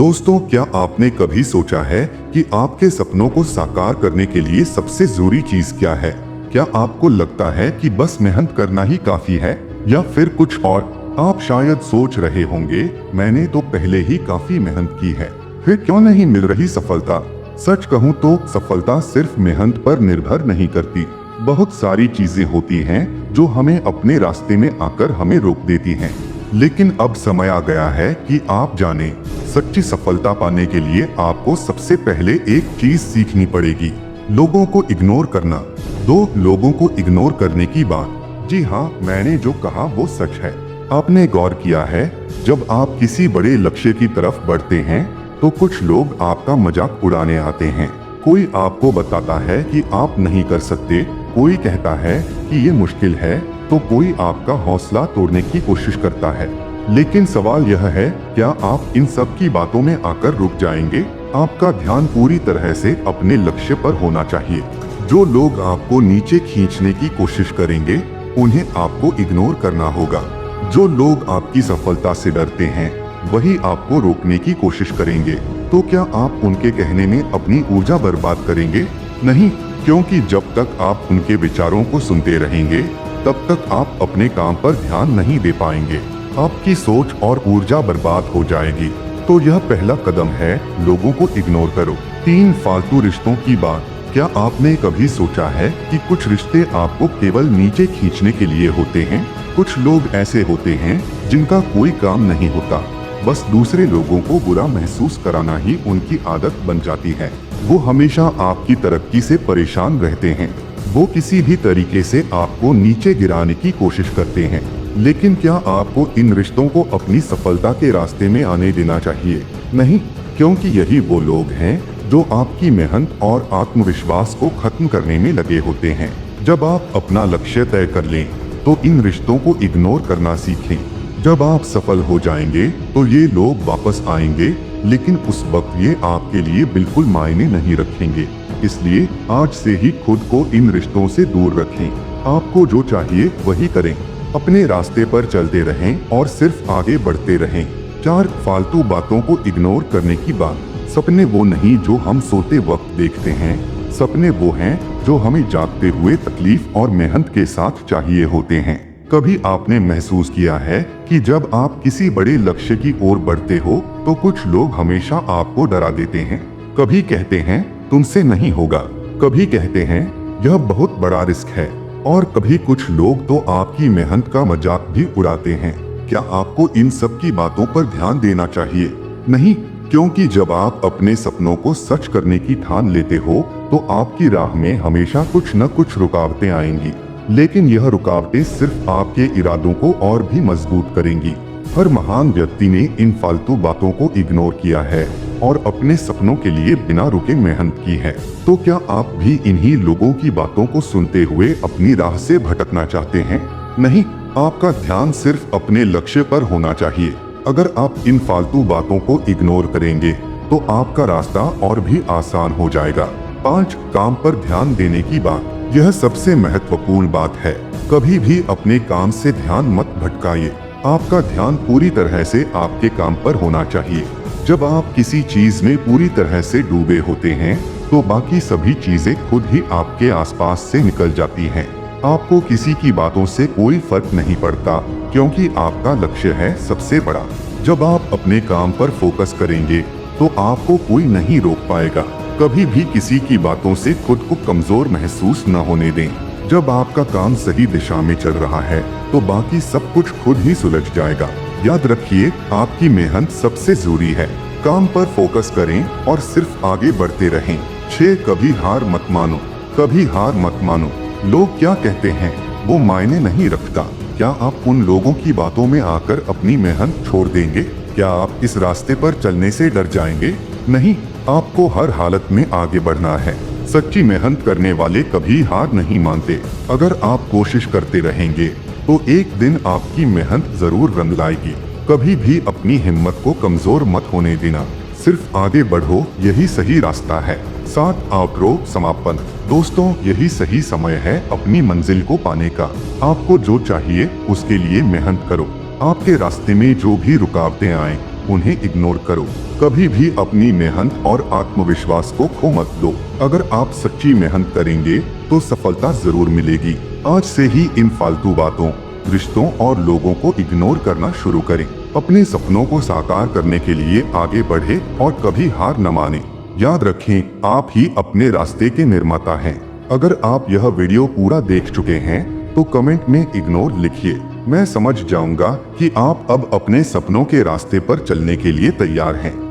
दोस्तों, क्या आपने कभी सोचा है कि आपके सपनों को साकार करने के लिए सबसे जरूरी चीज क्या है? क्या आपको लगता है कि बस मेहनत करना ही काफी है या फिर कुछ और? आप शायद सोच रहे होंगे, मैंने तो पहले ही काफी मेहनत की है, फिर क्यों नहीं मिल रही सफलता? सच कहूँ तो सफलता सिर्फ मेहनत पर निर्भर नहीं करती। बहुत सारी चीजें होती हैं जो हमें अपने रास्ते में आकर हमें रोक देती हैं। लेकिन अब समय आ गया है कि आप जाने, सच्ची सफलता पाने के लिए आपको सबसे पहले एक चीज सीखनी पड़ेगी, लोगों को इग्नोर करना। लोगों को इग्नोर करने की बात, जी हाँ, मैंने जो कहा वो सच है। आपने गौर किया है, जब आप किसी बड़े लक्ष्य की तरफ बढ़ते हैं तो कुछ लोग आपका मजाक उड़ाने आते हैं। कोई आपको बताता है कि आप नहीं कर सकते, कोई कहता है कि ये मुश्किल है, तो कोई आपका हौसला तोड़ने की कोशिश करता है। लेकिन सवाल यह है, क्या आप इन सब की बातों में आकर रुक जाएंगे? आपका ध्यान पूरी तरह से अपने लक्ष्य पर होना चाहिए। जो लोग आपको नीचे खींचने की कोशिश करेंगे, उन्हें आपको इग्नोर करना होगा। जो लोग आपकी सफलता से डरते हैं, वही आपको रोकने की कोशिश करेंगे। तो क्या आप उनके कहने में अपनी ऊर्जा बर्बाद करेंगे? नहीं, क्योंकि जब तक आप उनके विचारों को सुनते रहेंगे, तब तक आप अपने काम पर ध्यान नहीं दे पाएंगे। आपकी सोच और ऊर्जा बर्बाद हो जाएगी। तो यह पहला कदम है, लोगों को इग्नोर करो। 3 फालतू रिश्तों की बात। क्या आपने कभी सोचा है कि कुछ रिश्ते आपको केवल नीचे खींचने के लिए होते हैं? कुछ लोग ऐसे होते हैं जिनका कोई काम नहीं होता, बस दूसरे लोगों को बुरा महसूस कराना ही उनकी आदत बन जाती है। वो हमेशा आपकी तरक्की से परेशान रहते हैं। वो किसी भी तरीके से आपको नीचे गिराने की कोशिश करते हैं। लेकिन क्या आपको इन रिश्तों को अपनी सफलता के रास्ते में आने देना चाहिए? नहीं, क्योंकि यही वो लोग हैं जो आपकी मेहनत और आत्मविश्वास को खत्म करने में लगे होते हैं। जब आप अपना लक्ष्य तय कर लें, तो इन रिश्तों को इग्नोर करना सीखें। जब आप सफल हो जाएंगे तो ये लोग वापस आएंगे, लेकिन उस वक्त ये आपके लिए बिल्कुल मायने नहीं रखेंगे। इसलिए आज से ही खुद को इन रिश्तों से दूर रखें। आपको जो चाहिए वही करें, अपने रास्ते पर चलते रहें और सिर्फ आगे बढ़ते रहें। 4 फालतू बातों को इग्नोर करने की बात। सपने वो नहीं जो हम सोते वक्त देखते हैं, सपने वो हैं जो हमें जागते हुए तकलीफ और मेहनत के साथ चाहिए होते हैं। कभी आपने महसूस किया है कि जब आप किसी बड़े लक्ष्य की ओर बढ़ते हो तो कुछ लोग हमेशा आपको डरा देते हैं। कभी कहते हैं तुमसे नहीं होगा, कभी कहते हैं यह बहुत बड़ा रिस्क है, और कभी कुछ लोग तो आपकी मेहनत का मजाक भी उड़ाते हैं। क्या आपको इन सब की बातों पर ध्यान देना चाहिए? नहीं, क्योंकि जब आप अपने सपनों को सच करने की ठान लेते हो तो आपकी राह में हमेशा कुछ न कुछ रुकावटें आएंगी। लेकिन यह रुकावटें सिर्फ आपके इरादों को और भी मजबूत करेंगी। हर महान व्यक्ति ने इन फालतू बातों को इग्नोर किया है और अपने सपनों के लिए बिना रुके मेहनत की है। तो क्या आप भी इन्हीं लोगों की बातों को सुनते हुए अपनी राह से भटकना चाहते हैं? नहीं, आपका ध्यान सिर्फ अपने लक्ष्य पर होना चाहिए। अगर आप इन फालतू बातों को इग्नोर करेंगे तो आपका रास्ता और भी आसान हो जाएगा। 5 काम पर ध्यान देने की बात। यह सबसे महत्वपूर्ण बात है। कभी भी अपने काम से ध्यान मत भटकाइए। आपका ध्यान पूरी तरह से आपके काम पर होना चाहिए। जब आप किसी चीज में पूरी तरह से डूबे होते हैं तो बाकी सभी चीजें खुद ही आपके आसपास से निकल जाती हैं। आपको किसी की बातों से कोई फर्क नहीं पड़ता, क्योंकि आपका लक्ष्य है सबसे बड़ा। जब आप अपने काम पर फोकस करेंगे तो आपको कोई नहीं रोक पाएगा। कभी भी किसी की बातों से खुद को कमजोर महसूस न होने दें। जब आपका काम सही दिशा में चल रहा है तो बाकी सब कुछ खुद ही सुलझ जाएगा। याद रखिए, आपकी मेहनत सबसे जरूरी है। काम पर फोकस करें और सिर्फ आगे बढ़ते रहें। 6 कभी हार मत मानो। कभी हार मत मानो। लोग क्या कहते हैं वो मायने नहीं रखता। क्या आप उन लोगों की बातों में आकर अपनी मेहनत छोड़ देंगे? क्या आप इस रास्ते पर चलने से डर जाएंगे? नहीं, आपको हर हालत में आगे बढ़ना है। सच्ची मेहनत करने वाले कभी हार नहीं मानते। अगर आप कोशिश करते रहेंगे तो एक दिन आपकी मेहनत जरूर रंग लाएगी। कभी भी अपनी हिम्मत को कमजोर मत होने देना। सिर्फ आगे बढ़ो, यही सही रास्ता है। 7 आउटरो समापन। दोस्तों, यही सही समय है अपनी मंजिल को पाने का। आपको जो चाहिए उसके लिए मेहनत करो। आपके रास्ते में जो भी रुकावटें आए उन्हें इग्नोर करो। कभी भी अपनी मेहनत और आत्मविश्वास को खो मत दो। अगर आप सच्ची मेहनत करेंगे तो सफलता जरूर मिलेगी। आज से ही इन फालतू बातों, रिश्तों और लोगों को इग्नोर करना शुरू करें। अपने सपनों को साकार करने के लिए आगे बढ़े और कभी हार न माने। याद रखें, आप ही अपने रास्ते के निर्माता हैं। अगर आप यह वीडियो पूरा देख चुके हैं तो कमेंट में इग्नोर लिखिए। मैं समझ जाऊंगा कि आप अब अपने सपनों के रास्ते पर चलने के लिए तैयार हैं।